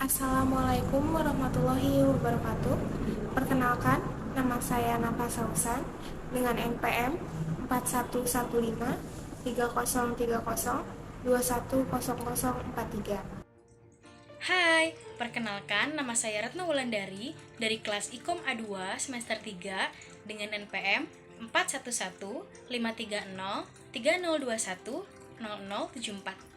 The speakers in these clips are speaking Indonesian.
Assalamualaikum warahmatullahi wabarakatuh. Perkenalkan, nama saya Nafa Sausan dengan NPM 4115 3030 210043. Hai, perkenalkan nama saya Retno Wulandari dari kelas Ikom A2 semester 3 dengan NPM 411 530 3021 0074.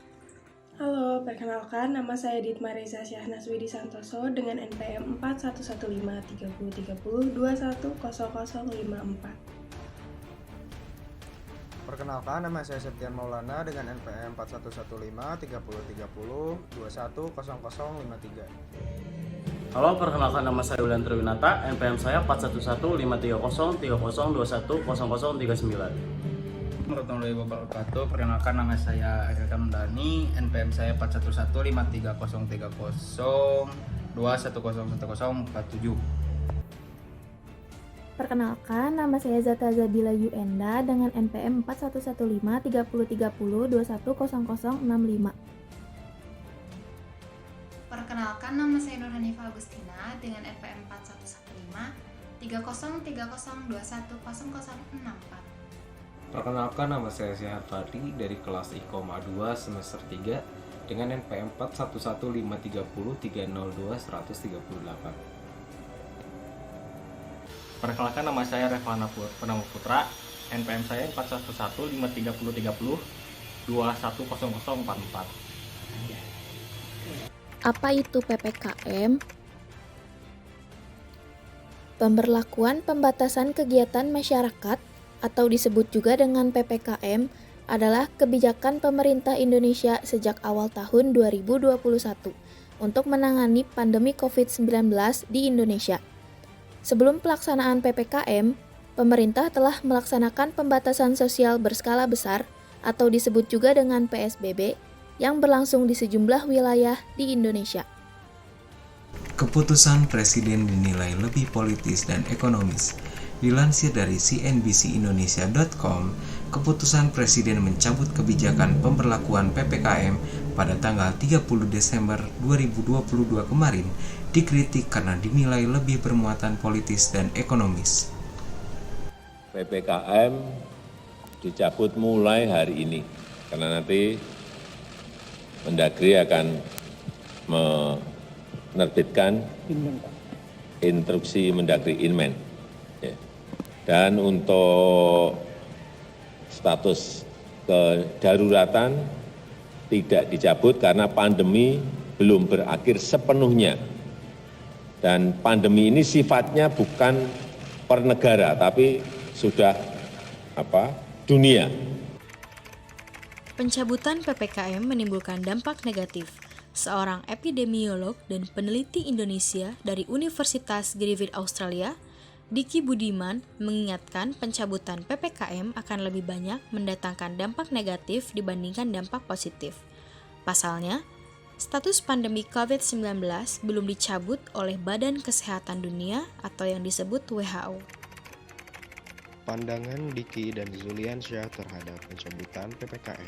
Halo, perkenalkan nama saya Ditma Reza Syahnas Widi Santoso dengan NPM 4115 3030 210054. Perkenalkan, nama saya Septian Maulana dengan NPM 4115 3030 210053. Halo, perkenalkan nama saya Ulan Triwinata, NPM saya 411 530 30 21 0039. Warahmatullahi wabarakatuh. Perkenalkan, nama saya Ariel Kamdani, NPM saya 411 530 30 210047. Perkenalkan, nama saya Zata Zabila Yuenda dengan NPM 4115 3030 210065. Perkenalkan, nama saya Nur Hanifah Agustina dengan NPM 4115 3030 210064. Perkenalkan, nama saya Sehat Fadli dari kelas Ikom A2 semester 3 dengan NPM 411 530 302 138. Perkenalkan, nama saya Revlana Purnama Putra, NPM saya 411 530 30 210044. Apa itu PPKM? Pemberlakuan pembatasan kegiatan masyarakat atau disebut juga dengan PPKM adalah kebijakan pemerintah Indonesia sejak awal tahun 2021 untuk menangani pandemi COVID-19 di Indonesia. Sebelum pelaksanaan PPKM, pemerintah telah melaksanakan pembatasan sosial berskala besar atau disebut juga dengan PSBB yang berlangsung di sejumlah wilayah di Indonesia. Keputusan Presiden dinilai lebih politis dan ekonomis. Dilansir dari cnbcindonesia.com, keputusan Presiden mencabut kebijakan pemberlakuan PPKM pada tanggal 30 Desember 2022 kemarin dikritik karena dinilai lebih bermuatan politis dan ekonomis. PPKM dicabut mulai hari ini, karena nanti Mendagri akan menerbitkan instruksi Mendagri Inmen. Dan untuk status kedaruratan tidak dicabut karena pandemi belum berakhir sepenuhnya. Dan pandemi ini sifatnya bukan per negara, tapi sudah dunia. Pencabutan PPKM menimbulkan dampak negatif. Seorang epidemiolog dan peneliti Indonesia dari Universitas Griffith Australia, Diki Budiman, mengingatkan pencabutan PPKM akan lebih banyak mendatangkan dampak negatif dibandingkan dampak positif. Pasalnya, status pandemi COVID-19 belum dicabut oleh Badan Kesehatan Dunia atau yang disebut WHO. Pandangan Diki dan Zuliansyah terhadap pencabutan PPKM.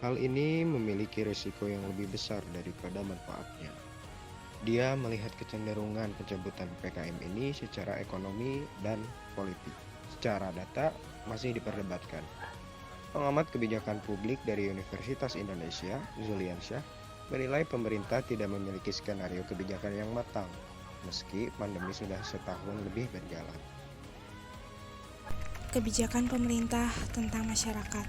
Hal ini memiliki risiko yang lebih besar daripada manfaatnya. Dia melihat kecenderungan pencabutan PPKM ini secara ekonomi dan politik. Secara data masih diperdebatkan. Pengamat kebijakan publik dari Universitas Indonesia, Zuliansyah, menilai pemerintah tidak memiliki skenario kebijakan yang matang, meski pandemi sudah setahun lebih berjalan. Kebijakan pemerintah tentang masyarakat.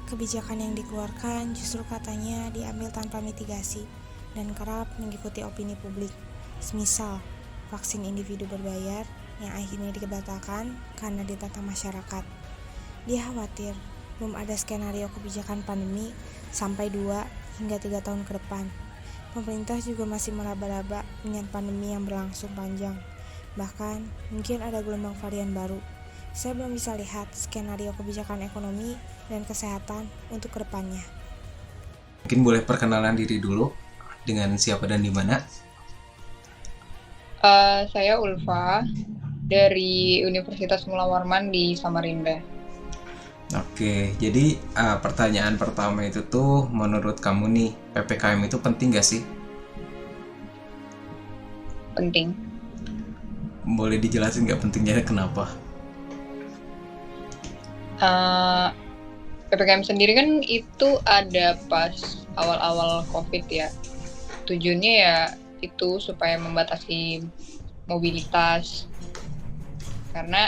Kebijakan yang dikeluarkan justru katanya diambil tanpa mitigasi dan kerap mengikuti opini publik. Semisal, vaksin individu berbayar yang akhirnya dibatalkan karena ditentang masyarakat. Dia khawatir belum ada skenario kebijakan pandemi sampai 2 hingga 3 tahun ke depan. Pemerintah juga masih meraba-raba dengan pandemi yang berlangsung panjang. Bahkan mungkin ada gelombang varian baru. Saya belum bisa lihat skenario kebijakan ekonomi dan kesehatan untuk kedepannya. Mungkin boleh perkenalan diri dulu, dengan siapa dan di mana? Saya Ulfa dari Universitas Mula Warman di Samarinda. Oke, jadi pertanyaan pertama itu tuh menurut kamu nih, PPKM itu penting gak sih? penting. Boleh dijelasin nggak pentingnya kenapa? PPKM sendiri kan itu ada pas awal-awal COVID ya. Tujuannya ya itu supaya membatasi mobilitas. Karena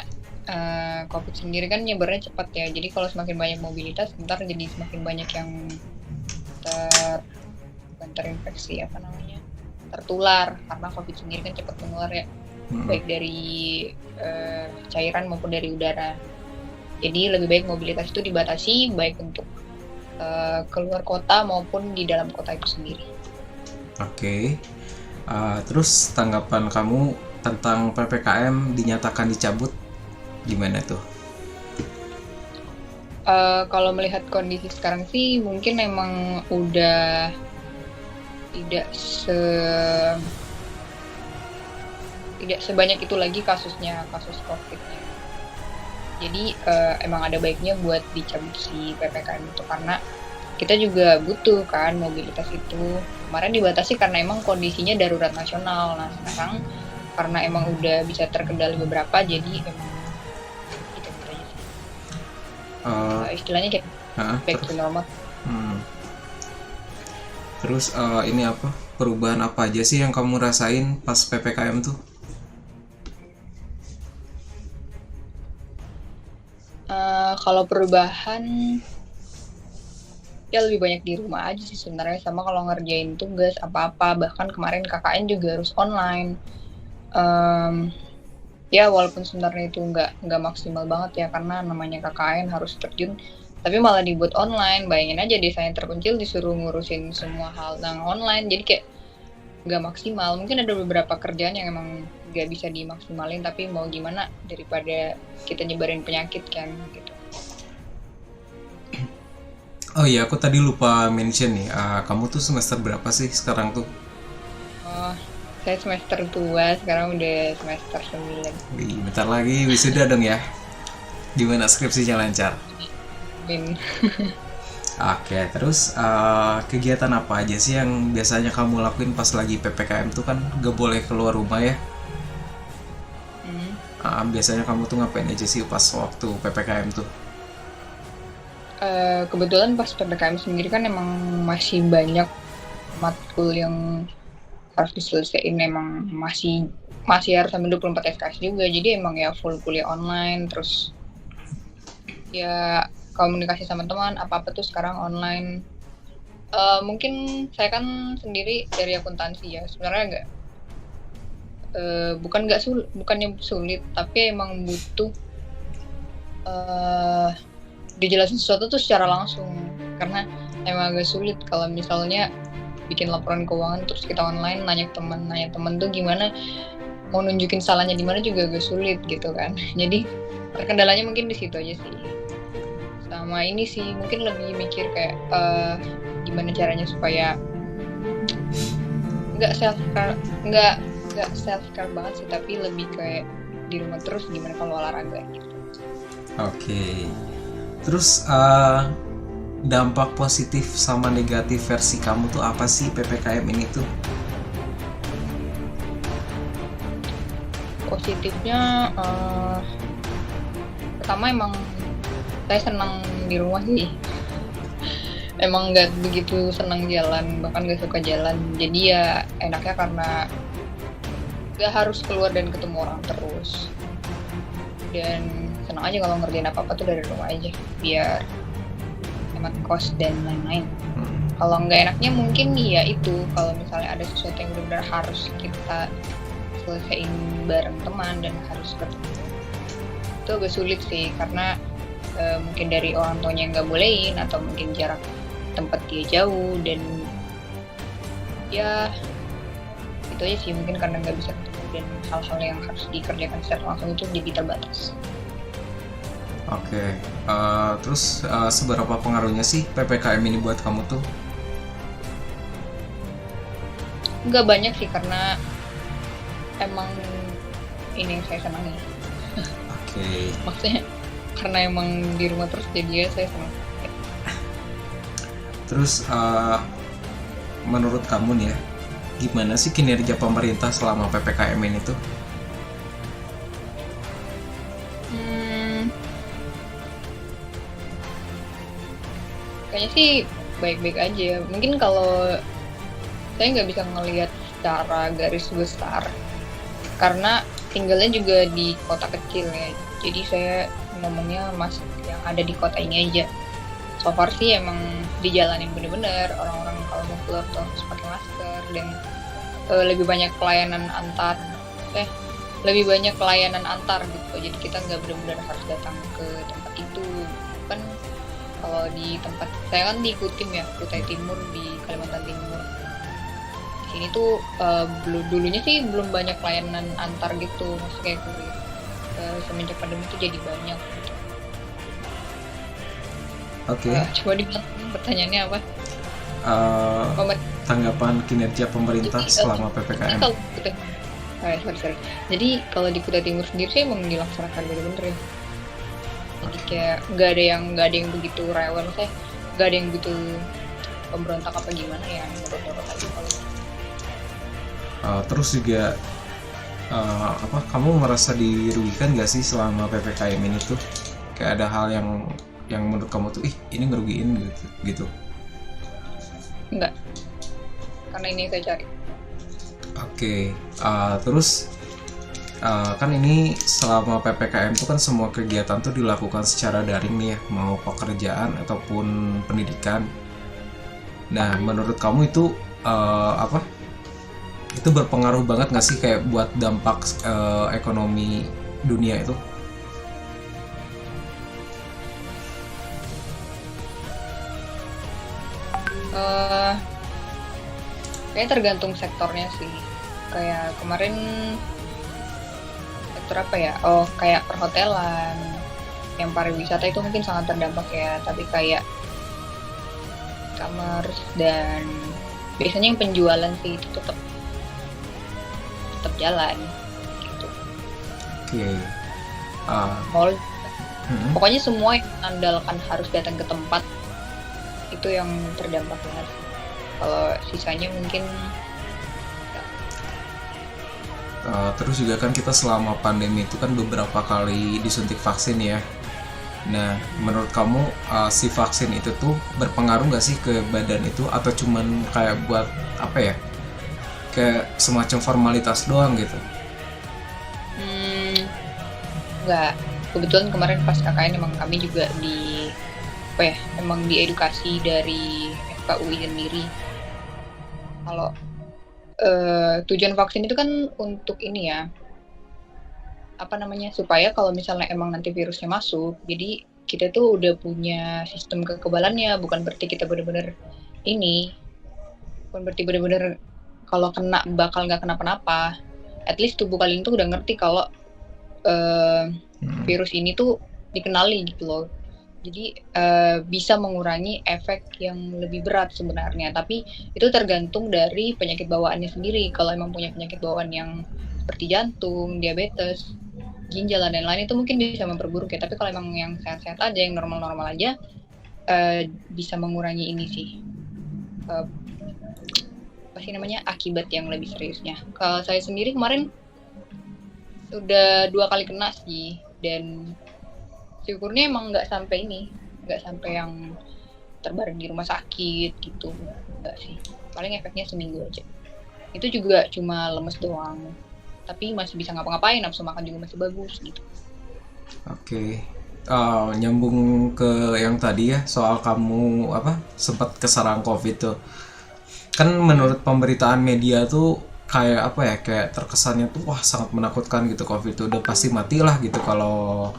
COVID sendiri kan nyebarnya cepat ya. Jadi kalau semakin banyak mobilitas, ntar jadi semakin banyak yang terinfeksi tertular, karena COVID sendiri kan cepat menular ya. Baik dari cairan maupun dari udara. Jadi lebih baik mobilitas itu dibatasi, baik untuk keluar kota maupun di dalam kota itu sendiri. Oke. Terus tanggapan kamu tentang PPKM dinyatakan dicabut gimana tuh? Kalau melihat kondisi sekarang sih mungkin emang udah tidak sebanyak itu lagi kasus COVID-nya. Jadi emang ada baiknya buat dicabut si PPKM itu, karena kita juga butuh kan mobilitas itu. Kemarin dibatasi karena emang kondisinya darurat nasional. Nah sekarang karena emang udah bisa terkendali beberapa, jadi emang kita aja sih. Istilahnya kayak back to normal. Terus ini apa? Perubahan apa aja sih yang kamu rasain pas PPKM tuh? Kalau perubahan ya lebih banyak di rumah aja sih sebenarnya, sama kalau ngerjain tugas apa-apa, bahkan kemarin KKN juga harus online. Ya walaupun sebenarnya itu nggak maksimal banget ya, karena namanya KKN harus terjun, tapi malah dibuat online. Bayangin aja desanya terpencil disuruh ngurusin semua hal yang online, jadi kayak nggak maksimal. Mungkin ada beberapa kerjaan yang emang nggak bisa dimaksimalin, tapi mau gimana daripada kita nyebarin penyakit kan gitu. Oh iya, aku tadi lupa mention nih, kamu tuh semester berapa sih sekarang tuh? Saya semester 2, sekarang udah semester 9. Wih, bentar lagi wisuda dong ya. Gimana skripsinya lancar? Oke, terus kegiatan apa aja sih yang biasanya kamu lakuin pas lagi PPKM tuh, kan gak boleh keluar rumah ya? Biasanya kamu tuh ngapain aja sih pas waktu PPKM tuh? Kebetulan pas PPKM sendiri kan emang masih banyak matkul yang harus diselesaikan, emang masih harus sampai 24 SKS juga, jadi emang ya full kuliah online. Terus ya komunikasi sama teman apa tuh sekarang online. Mungkin saya kan sendiri dari akuntansi ya, sebenarnya bukannya sulit, tapi emang butuh dijelasin sesuatu tuh secara langsung, karena emang agak sulit kalau misalnya bikin laporan keuangan terus kita online nanya temen tuh gimana, mau nunjukin salahnya di mana juga agak sulit gitu kan. Jadi terkendalanya mungkin di situ aja sih. Sama ini sih mungkin lebih mikir kayak gimana caranya supaya nggak self care banget sih, tapi lebih kayak di rumah terus, gimana kalau olahraga gitu. Oke. Terus dampak positif sama negatif versi kamu tuh apa sih PPKM ini tuh? Positifnya pertama emang saya senang di rumah sih. Emang nggak begitu senang jalan, bahkan nggak suka jalan. Jadi ya enaknya karena nggak harus keluar dan ketemu orang terus. Dan senang aja kalau ngerjain apa-apa tuh dari rumah aja, biar hemat kos dan lain-lain. Kalau nggak enaknya mungkin ya itu, kalau misalnya ada sesuatu yang benar-benar harus kita selesaiin bareng teman dan harus ketemu, itu agak sulit sih, karena mungkin dari orang tuanya nggak bolehin, atau mungkin jarak tempat dia jauh, dan ya itu aja sih, mungkin karena nggak bisa ketemu dan hal-hal yang harus dikerjakan secara langsung itu jadi terbatas. Oke, terus seberapa pengaruhnya sih PPKM ini buat kamu tuh? Nggak banyak sih, karena emang ini yang saya senangi. Oke. Maksudnya karena emang di rumah terus, jadi ya saya senang. Terus menurut kamu nih ya, gimana sih kinerja pemerintah selama PPKM ini tuh? Kayaknya sih baik-baik aja. Mungkin kalau saya nggak bisa ngelihat secara garis besar, karena tinggalnya juga di kota kecil ya. Jadi saya ngomongnya masih yang ada di kota ini aja. So far sih emang di jalan yang bener-bener orang-orang kalau mau keluar tuh harus pakai masker, dan lebih banyak pelayanan antar gitu. Jadi kita nggak benar-benar harus datang ke tempat itu. Kan kalau di tempat saya kan di Kutim ya, Kutai Timur di Kalimantan Timur. Di sini tuh dulunya sih belum banyak pelayanan antar gitu, maksudnya kayak kurir. Semenjak pandemi itu jadi banyak gitu. Oke. Coba dibilang pertanyaannya apa? Tanggapan kinerja pemerintah selama PPKM. Sorry. Jadi kalau di Kutai Timur sendiri sih emang dilaksanakan bener-bener ya. Jadi kayak nggak ada yang begitu rewel, saya nggak ada yang begitu pemberontak apa gimana ya menurut aja kalau. Terus juga kamu merasa dirugikan nggak sih selama PPKM ini tuh? Kayak ada hal yang menurut kamu tuh ini ngerugiin gitu? Enggak, karena ini saya cari. Oke. Terus kan ini selama PPKM tuh kan semua kegiatan tuh dilakukan secara daring nih ya, mau pekerjaan ataupun pendidikan. Nah, menurut kamu itu itu berpengaruh banget nggak sih kayak buat dampak ekonomi dunia itu? Kayaknya tergantung sektornya sih. Kayak kemarin sektor apa ya? Kayak perhotelan, yang pariwisata itu mungkin sangat terdampak ya. Tapi kayak e-commerce dan biasanya yang penjualan sih itu tetap jalan gitu. Oke. Mall. Pokoknya semua yang mengandalkan harus datang ke tempat itu yang terdampak banget. Kalau sisanya mungkin terus juga kan kita selama pandemi itu kan beberapa kali disuntik vaksin ya. Nah, menurut kamu si vaksin itu tuh berpengaruh nggak sih ke badan itu, atau cuman kayak buat apa ya, kayak semacam formalitas doang gitu? Nggak. Kebetulan kemarin pas KKN emang kami juga emang diedukasi dari FKUI sendiri. Kalau tujuan vaksin itu kan untuk ini ya, supaya kalau misalnya emang nanti virusnya masuk, jadi kita tuh udah punya sistem kekebalannya, bukan berarti kita benar-benar kalau kena bakal nggak kenapa-napa. At least tubuh kalian tuh udah ngerti kalau virus ini tuh dikenali gitu loh. Jadi bisa mengurangi efek yang lebih berat sebenarnya, tapi itu tergantung dari penyakit bawaannya sendiri. Kalau emang punya penyakit bawaan yang seperti jantung, diabetes, ginjal dan lain-lain itu mungkin bisa memperburuk ya. Tapi kalau emang yang sehat-sehat aja, yang normal-normal aja, bisa mengurangi ini sih. Akibat yang lebih seriusnya. Kalau saya sendiri kemarin udah 2 kali kena sih, dan syukurnya emang nggak sampai yang terbaring di rumah sakit gitu, nggak sih. Paling efeknya seminggu aja. Itu juga cuma lemes doang, tapi masih bisa ngapa-ngapain, nafsu makan juga masih bagus gitu. Oke. Nyambung ke yang tadi ya, soal kamu sempat keserang COVID tuh. Kan menurut pemberitaan media tuh kayak kayak terkesannya tuh wah sangat menakutkan gitu COVID tuh, udah pasti matilah gitu kalau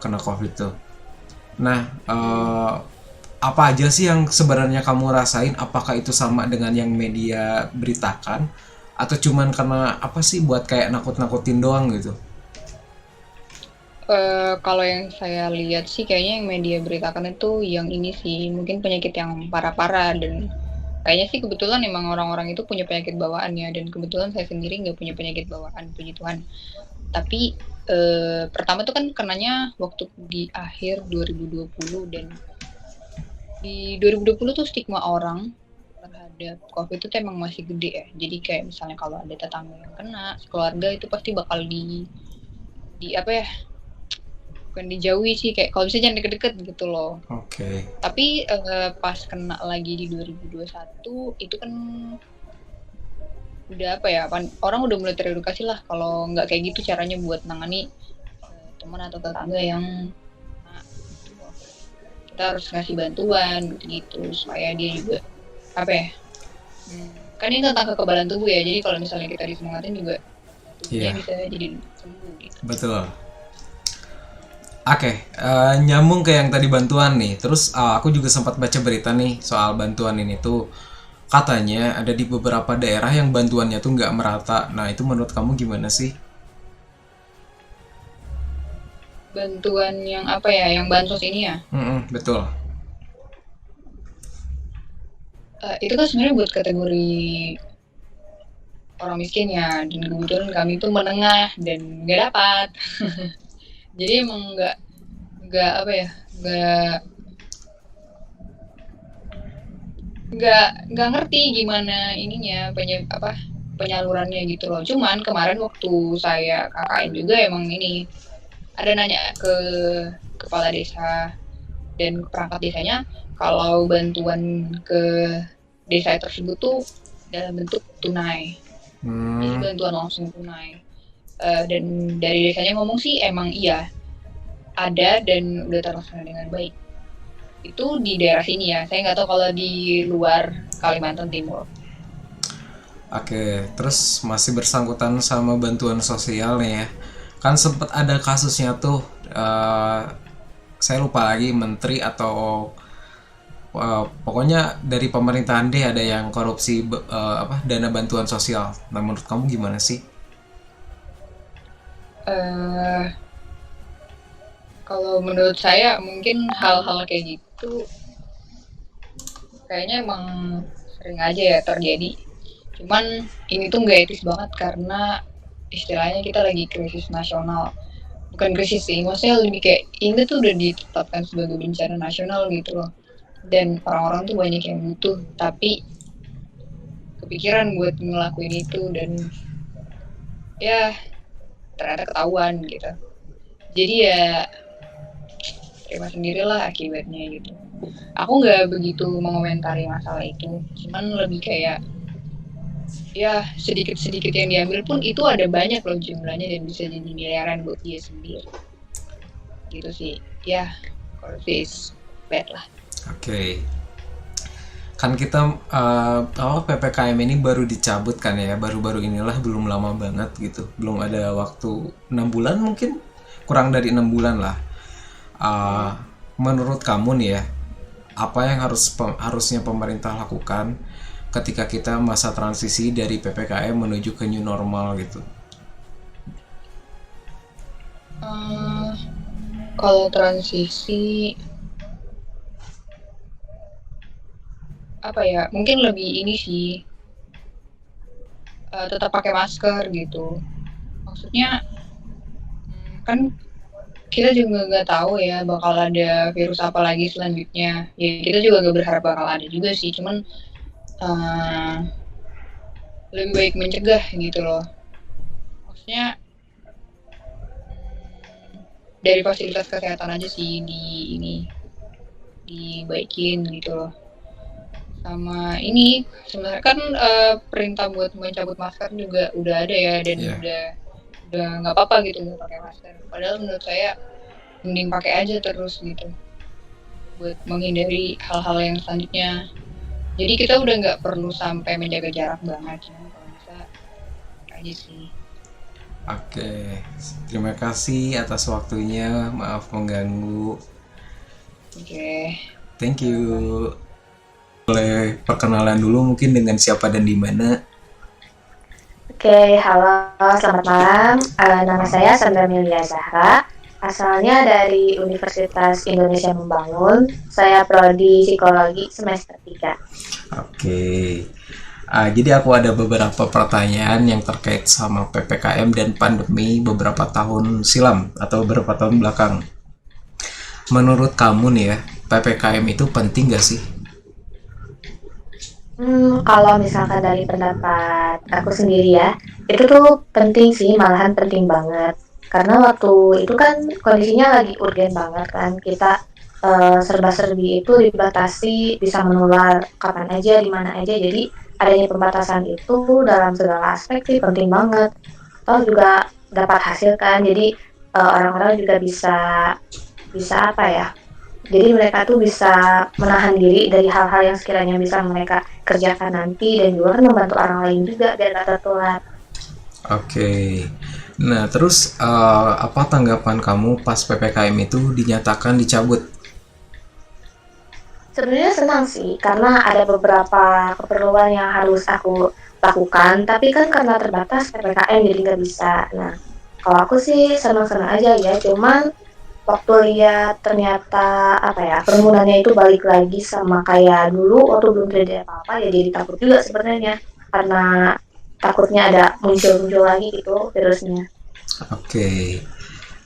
kena COVID tuh. Nah, apa aja sih yang sebenarnya kamu rasain? Apakah itu sama dengan yang media beritakan, atau cuman karena buat kayak nakut-nakutin doang gitu? Kalau yang saya lihat sih kayaknya yang media beritakan itu yang ini sih, mungkin penyakit yang parah-parah, dan kayaknya sih kebetulan emang orang-orang itu punya penyakit bawaan ya, dan kebetulan saya sendiri nggak punya penyakit bawaan, puji Tuhan. Tapi pertama tuh kan kenanya waktu di akhir 2020, dan di 2020 tuh stigma orang terhadap ada COVID itu emang masih gede ya. Jadi kayak misalnya kalau ada tetangga yang kena, keluarga itu pasti bakal di apa ya? Bukan dijauhi sih, kayak kalau bisa jangan deket-deket gitu loh. Oke. Tapi pas kena lagi di 2021 itu kan udah apa ya? Orang udah mulai teredukasi lah kalau nggak kayak gitu caranya buat nangani teman atau tetangga yang kena, gitu. Kita harus ngasih bantuan gitu supaya dia juga apa ya? Kan ini tentang kekebalan tubuh ya, jadi kalau misalnya kita disemangatin juga tubuhnya bisa jadi sembuh gitu. Betul. Oke, nyambung ke yang tadi bantuan nih. Terus aku juga sempat baca berita nih soal bantuan ini tuh. Katanya ada di beberapa daerah yang bantuannya tuh nggak merata. Nah itu menurut kamu gimana sih? Bantuan yang apa ya, yang bansos ini ya? Betul. Itu kan sebenarnya buat kategori orang miskin ya, dan kebetulan kami itu menengah dan nggak dapat. Jadi emang nggak apa ya, nggak ngerti gimana ininya penyalurannya gitu loh. Cuman kemarin waktu saya KKN juga emang ini ada nanya ke kepala desa dan perangkat desanya kalau bantuan ke desa tersebut tuh dalam bentuk tunai. Jadi bantuan langsung tunai. Dan dari desanya ngomong sih emang iya ada dan udah terlaksana dengan baik. Itu di daerah sini ya, saya nggak tahu kalau di luar Kalimantan Timur. Oke, terus masih bersangkutan sama bantuan sosial nih ya. Kan sempat ada kasusnya tuh, saya lupa lagi menteri atau pokoknya dari pemerintahan deh ada yang korupsi dana bantuan sosial. Nah menurut kamu gimana sih? Kalau menurut saya mungkin hal-hal kayak gitu kayaknya emang sering aja ya terjadi. Cuman ini tuh nggak etis banget karena istilahnya kita lagi krisis nasional. Bukan krisis sih, maksudnya lebih kayak ini tuh udah ditetapkan sebagai bencana nasional gitu loh. Dan orang-orang tuh banyak yang butuh, tapi kepikiran buat ngelakuin itu dan ya ternyata ketahuan gitu. Jadi ya terima sendirilah akibatnya gitu. Aku nggak begitu mengomentari masalah itu, cuman lebih kayak ya sedikit-sedikit yang diambil pun itu ada banyak loh jumlahnya dan bisa jadi miliaran buat dia sendiri. Gitu sih, ya korupsi is bad lah. Oke. Kan kita PPKM ini baru dicabut kan ya, baru-baru inilah, belum lama banget gitu. Belum ada waktu 6 bulan mungkin, kurang dari 6 bulan lah. Menurut kamu nih ya, apa yang harusnya pemerintah lakukan ketika kita masa transisi dari PPKM menuju ke new normal gitu? Kalau transisi apa ya, mungkin lebih ini sih, tetap pakai masker gitu. Maksudnya kan kita juga nggak tahu ya bakal ada virus apa lagi selanjutnya. Ya kita juga nggak berharap bakal ada juga sih, cuman lebih baik mencegah gitu loh. Maksudnya dari fasilitas kesehatan aja sih dibaikin gitu loh. Sama ini sebenarnya kan perintah buat mencabut masker juga udah ada ya, dan udah nggak apa-apa gitu nggak pakai masker. Padahal menurut saya mending pakai aja terus gitu buat menghindari hal-hal yang selanjutnya. Jadi kita udah nggak perlu sampai menjaga jarak banget, cuma kalau bisa aja sih. Oke, terima kasih atas waktunya, maaf mengganggu. Oke. Thank you. Boleh perkenalan dulu mungkin dengan siapa dan di mana? Oke, halo, selamat malam. Nama saya Sandra Milia Zahra. Asalnya dari Universitas Indonesia Membangun. Saya prodi psikologi semester 3. Oke. Jadi aku ada beberapa pertanyaan yang terkait sama PPKM dan pandemi beberapa tahun silam atau beberapa tahun belakang. Menurut kamu nih ya, PPKM itu penting gak sih? Kalau misalkan dari pendapat aku sendiri ya, itu tuh penting sih, malahan penting banget. Karena waktu itu kan kondisinya lagi urgen banget kan, kita serba-serbi itu dibatasi, bisa menular kapan aja, di mana aja. Jadi adanya pembatasan itu dalam segala aspek sih penting banget. Toh juga dapat hasil kan, jadi orang-orang juga bisa bisa apa ya? Jadi mereka tuh bisa menahan diri dari hal-hal yang sekiranya bisa mereka kerjakan nanti dan juga kan membantu orang lain juga biar gak tertular. Oke. Nah, terus apa tanggapan kamu pas PPKM itu dinyatakan dicabut? Sebenarnya senang sih karena ada beberapa keperluan yang harus aku lakukan, tapi kan karena terbatas PPKM jadi nggak bisa. Nah, kalau aku sih senang-senang aja ya, cuman waktu lihat ternyata apa ya penggunanya itu balik lagi sama kayak dulu waktu belum terjadi apa-apa ya jadi takut juga sebenarnya karena takutnya ada muncul-muncul lagi gitu virusnya. Oke.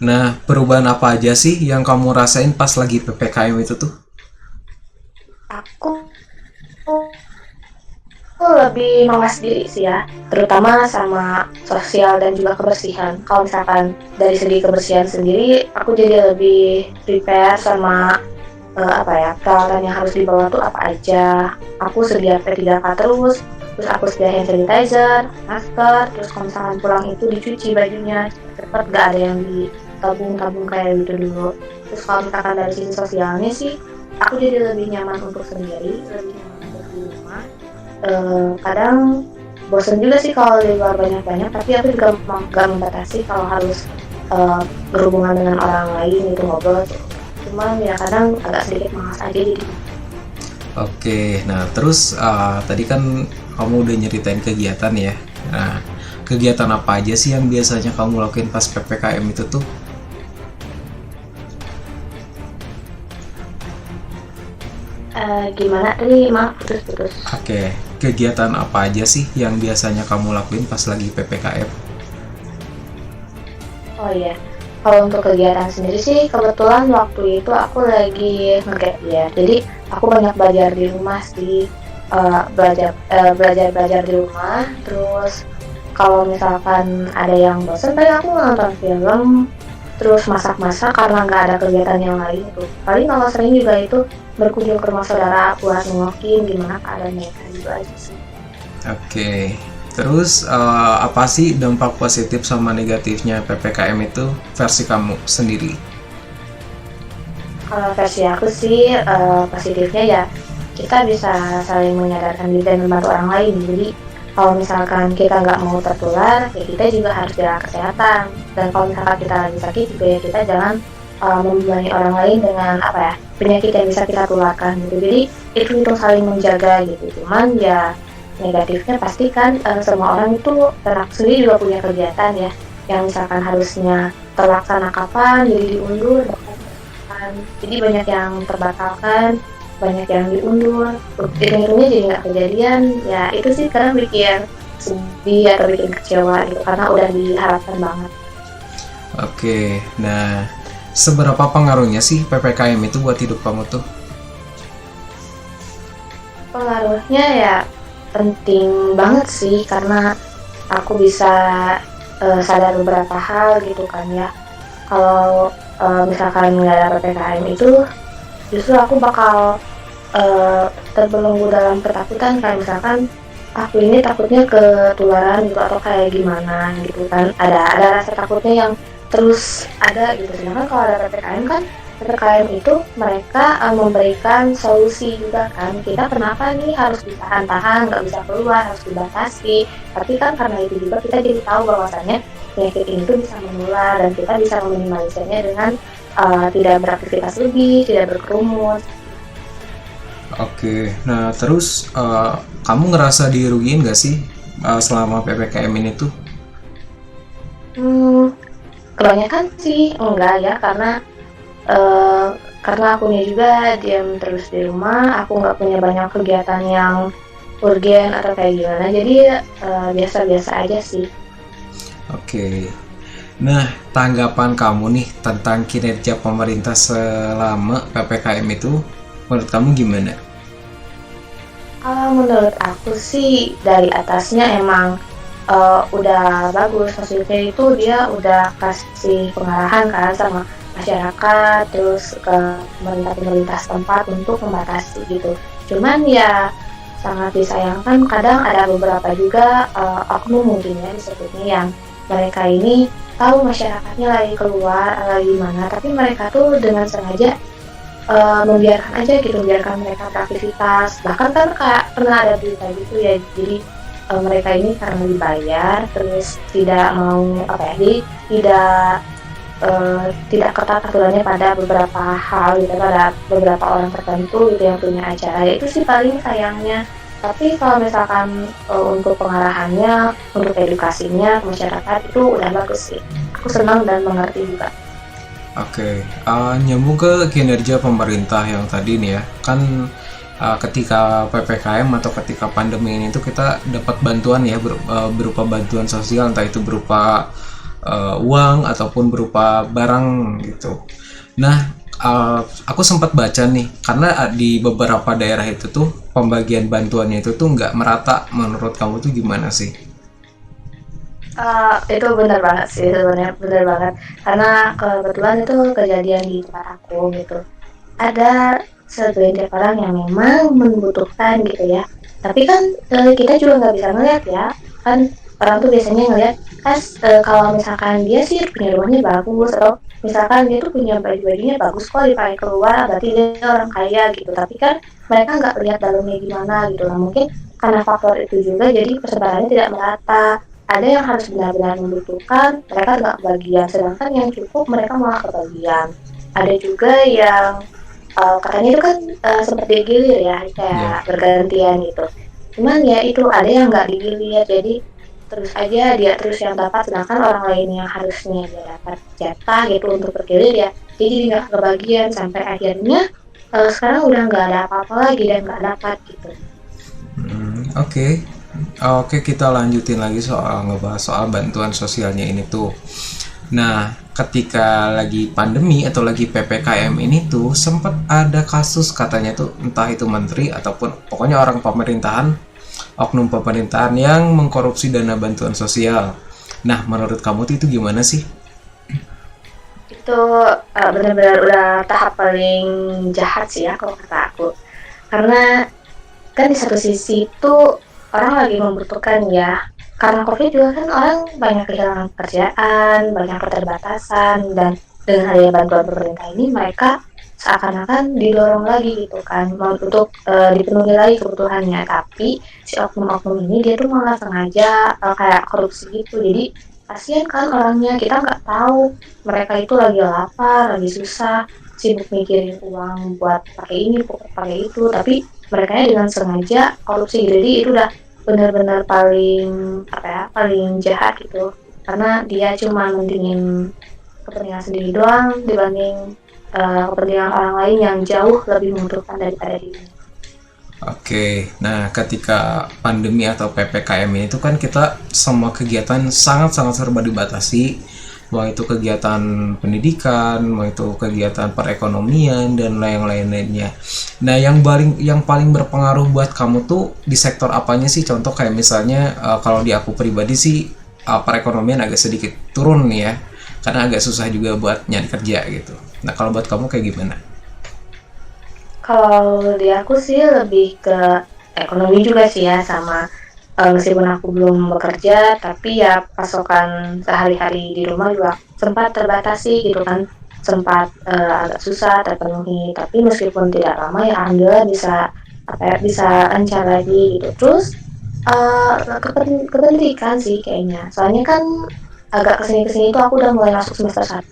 Nah, perubahan apa aja sih yang kamu rasain pas lagi PPKM itu tuh? Aku lebih mawas diri sih ya, terutama sama sosial dan juga kebersihan. Kalau misalkan dari segi kebersihan sendiri, aku jadi lebih prepare sama apa ya peralatan yang harus dibawa tuh apa aja. Aku sedia P3K terus aku sedia hand sanitizer, masker, terus kalau misalkan pulang itu dicuci bajunya, cepet gak ada yang ditabung-tabung kayak gitu dulu. Terus kalau misalkan dari sisi sosialnya sih, aku jadi lebih nyaman untuk sendiri, lebih nyaman untuk di rumah. Kadang bosan juga sih kalau di luar banyak-banyak, tapi aku juga gak membatasi kalau harus berhubungan dengan orang lain itu ngobrol. Cuman ya kadang agak sedikit malas aja jadi. Oke, nah terus tadi kan kamu udah nyeritain kegiatan ya. Nah, kegiatan apa aja sih yang biasanya kamu lakuin pas PPKM itu tuh? Gimana tadi? Maaf, putus-putus. Oke, kegiatan apa aja sih yang biasanya kamu lakuin pas lagi PPKM? Oh iya, kalau untuk kegiatan sendiri sih kebetulan waktu itu aku lagi nge-gap ya, jadi aku banyak belajar di rumah sih, belajar di rumah. Terus kalau misalkan ada yang bosan, paling aku nonton film, terus masak-masak karena nggak ada kegiatan yang lain itu. Paling kalau sering juga itu berkunjung ke rumah saudara buat nengokin gimana keadaan mereka gitu aja sih. Oke, terus apa sih dampak positif sama negatifnya PPKM itu versi kamu sendiri? Kalau versi aku sih positifnya ya kita bisa saling menyadarkan diri dan membantu orang lain. Jadi kalau misalkan kita nggak mau tertular, ya kita juga harus jaga kesehatan. Dan kalau misalkan kita lagi sakit juga ya kita jangan membebani orang lain dengan apa ya penyakit yang bisa kita tularkan gitu. Jadi itu untuk saling menjaga gitu. Cuman ya negatifnya pasti kan semua orang itu ternak sendiri juga punya kegiatan ya yang misalkan harusnya terlaksana kapan jadi diundur bahkan jadi banyak yang terbatalkan, banyak yang diundur, ujung-ujungnya jadi nggak kejadian. Ya itu sih kadang bikin sedih atau bikin kecewa gitu karena udah diharapkan banget. Oke, nah seberapa pengaruhnya sih PPKM itu buat hidup kamu tuh? Pengaruhnya ya penting banget sih karena aku bisa sadar beberapa hal gitu kan ya. Kalau misalkan nggak ada PPKM itu justru aku bakal terbelenggu dalam ketakutan kayak misalkan aku ini takutnya ketularan gitu atau kayak gimana gitu kan. Ada rasa takutnya yang terus ada gitu. Sedangkan kalau ada PPKM kan PPKM itu mereka memberikan solusi juga kan, kita kenapa nih harus ditahan-tahan, nggak bisa keluar, harus dibatasi. Tapi kan karena itu juga kita jadi tahu bahwasannya penyakit ini tuh bisa menular dan kita bisa meminimalisirnya dengan tidak beraktivitas lebih, tidak berkerumun. Oke, nah terus kamu ngerasa dirugiin nggak sih selama PPKM ini tuh? Kebanyakan sih enggak ya karena akunya juga diam terus di rumah, aku nggak punya banyak kegiatan yang urgen atau kayak gimana, jadi biasa-biasa aja sih. Oke, nah tanggapan kamu nih tentang kinerja pemerintah selama PPKM itu menurut kamu gimana? Kalau menurut aku sih dari atasnya emang udah bagus, maksudnya itu dia udah kasih pengarahan kan sama masyarakat, terus ke pemerintah setempat untuk membatasi gitu. Cuman ya sangat disayangkan kadang ada beberapa juga oknum mungkin ya disebutnya yang mereka ini tahu masyarakatnya lagi keluar lagi mana, tapi mereka tuh dengan sengaja membiarkan aja gitu, membiarkan mereka beraktivitas. Bahkan kan kayak pernah ada berita gitu ya, jadi mereka ini karena dibayar terus tidak mau jadi tidak ketat aturannya pada beberapa hal gitu, pada beberapa orang tertentu gitu yang punya acara. Ya, itu sih paling sayangnya. Tapi kalau misalkan untuk pengarahannya, untuk edukasinya ke masyarakat itu udah bagus sih. Aku senang dan mengerti juga. Oke, nyambung ke kinerja pemerintah yang tadi nih ya, kan ketika PPKM atau ketika pandemi ini tuh kita dapat bantuan ya, berupa bantuan sosial, entah itu berupa uang ataupun berupa barang gitu. Nah, aku sempat baca nih, karena di beberapa daerah itu tuh pembagian bantuannya itu tuh nggak merata. Menurut kamu tuh gimana sih? Itu benar banget sih, sebenarnya benar banget. Karena kebetulan itu kejadian di tempat aku gitu. Ada segelintir orang yang memang membutuhkan gitu ya. Tapi kan kita juga nggak bisa ngeliat ya. Kan orang tuh biasanya ngeliat kan kalau misalkan dia sih punya rumahnya bagus, atau misalkan dia tuh punya baju-bajunya bagus kok dipakai keluar, berarti dia orang kaya gitu. Tapi kan mereka nggak lihat dalamnya gimana gitu. Nah mungkin karena faktor itu juga jadi persebarannya tidak merata. Ada yang harus benar-benar membutuhkan, mereka nggak kebagian, sedangkan yang cukup mereka malah kebagian. Ada juga yang katanya itu kan seperti gilir ya, kayak bergantian gitu. Cuman ya itu ada yang nggak digilir, jadi terus aja dia terus yang dapat, sedangkan orang lain yang harusnya dia dapat jatah gitu untuk bergilir ya, dia jadi nggak kebagian sampai akhirnya sekarang udah nggak ada apa-apa lagi dan nggak dapat gitu. Oke, kita lanjutin lagi ngebahas soal bantuan sosialnya ini tuh. Nah, ketika lagi pandemi atau lagi PPKM ini tuh sempat ada kasus katanya tuh entah itu menteri ataupun pokoknya orang pemerintahan, oknum pemerintahan yang mengkorupsi dana bantuan sosial. Nah, menurut kamu tuh itu gimana sih? Itu benar-benar udah tahap paling jahat sih ya kalau kata aku. Karena kan di satu sisi tuh orang lagi membutuhkan ya, karena COVID juga kan orang banyak kehilangan pekerjaan, banyak keterbatasan, dan dengan adanya bantuan pemerintah ini mereka seakan-akan didorong lagi gitu kan untuk dipenuhi lagi kebutuhannya. Tapi si oknum-oknum ini dia tuh malah sengaja kayak korupsi gitu, jadi kasihan kan orangnya, kita nggak tahu mereka itu lagi lapar, lagi susah, sibuk mikirin uang buat pakai ini, pakai itu, tapi mereka dengan sengaja korupsi. Jadi itu udah benar-benar paling paling jahat gitu, karena dia cuma mentingin kepentingan sendiri doang dibanding kepentingan orang lain yang jauh lebih membutuhkan daripada dirinya. Oke, nah ketika pandemi atau PPKM ini itu kan kita semua kegiatan sangat-sangat serba dibatasi, mau itu kegiatan pendidikan, mau itu kegiatan perekonomian dan lain-lainnya. Nah, yang paling berpengaruh buat kamu tuh di sektor apanya sih? Contoh kayak misalnya kalau di aku pribadi sih perekonomian agak sedikit turun nih ya, karena agak susah juga buat nyari kerja gitu. Nah, kalau buat kamu kayak gimana? Kalau di aku sih lebih ke ekonomi juga sih ya, sama meskipun aku belum bekerja, tapi ya pasokan sehari-hari di rumah juga sempat terbatasi gitu kan, sempat agak susah terpenuhi. Tapi meskipun tidak lama ya alhamdulillah bisa lancar lagi gitu. Terus kependidikan sih kayaknya, soalnya kan agak kesini itu aku udah mulai masuk semester 1.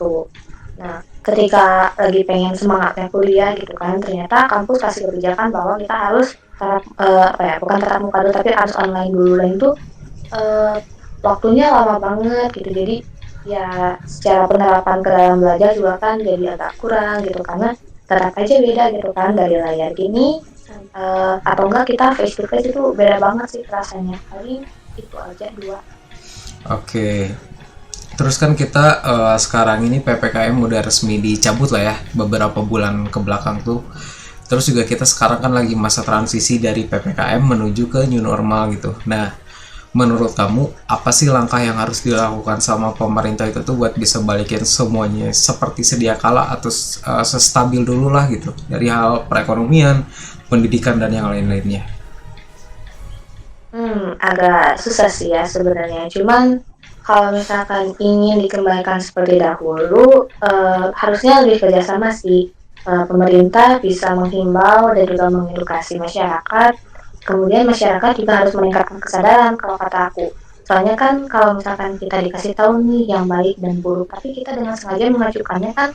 Nah, ketika lagi pengen semangatnya kuliah gitu kan, ternyata kampus kasih kebijakan bahwa kita harus bukan tatap muka dulu tapi harus online dulu, dan itu waktunya lama banget gitu. Jadi ya secara penerapan ke dalam belajar juga kan jadi agak kurang gitu, karena tetap aja beda gitu kan, dari layar gini atau enggak kita face to face itu beda banget sih rasanya. Paling itu aja 2. Oke. Terus kan kita sekarang ini PPKM udah resmi dicabut lah ya, beberapa bulan ke belakang tuh. Terus juga kita sekarang kan lagi masa transisi dari PPKM menuju ke new normal gitu. Nah, menurut kamu apa sih langkah yang harus dilakukan sama pemerintah itu tuh buat bisa balikin semuanya seperti sedia kala atau sestabil dulu lah gitu dari hal perekonomian, pendidikan dan yang lain-lainnya? Agak susah sih ya sebenarnya. Cuman kalau misalkan ingin dikembalikan seperti dahulu, harusnya lebih kerjasama sih. Pemerintah bisa menghimbau dan juga mengedukasi masyarakat. Kemudian masyarakat juga harus meningkatkan kesadaran kalau kata aku. Soalnya kan kalau misalkan kita dikasih tahu nih yang baik dan buruk, tapi kita dengan sengaja mengajukannya kan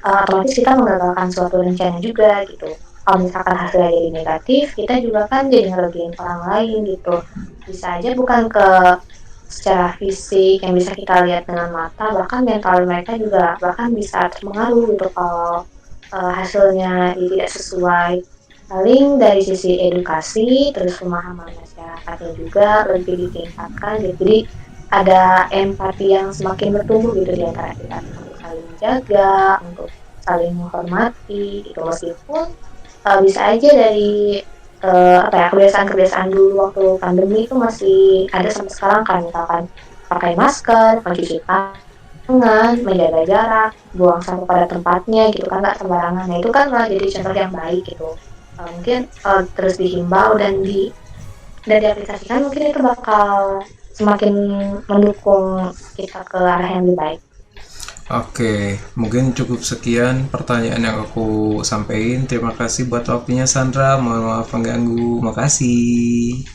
otomatis kita menggagalkan suatu rencana juga gitu. Kalau misalkan hasilnya jadi negatif, kita juga kan jadi ngerugiin orang lain gitu. Bisa aja bukan ke secara fisik yang bisa kita lihat dengan mata, bahkan mental mereka juga bahkan bisa terpengaruh gitu kalau hasilnya tidak sesuai. Paling dari sisi edukasi, terus pemahaman masyarakatnya juga lebih ditingkatkan. Jadi ada empati yang semakin bertumbuh gitu di antara kita untuk saling menjaga, untuk saling menghormati gitu. Meskipun bisa aja dari kebiasaan-kebiasaan dulu waktu pandemi itu masih ada sampai sekarang kan, misalkan pakai masker, mencuci tangan, menjaga jarak, buang sampah pada tempatnya gitu kan, nggak sembarangan. Nah itu kan malah jadi contoh yang baik gitu. Mungkin terus dihimbau dan diaplikasikan, mungkin itu bakal semakin mendukung kita ke arah yang lebih baik. Oke, mungkin cukup sekian pertanyaan yang aku sampaikan. Terima kasih buat waktunya Sandra. Mohon maaf mengganggu. Makasih.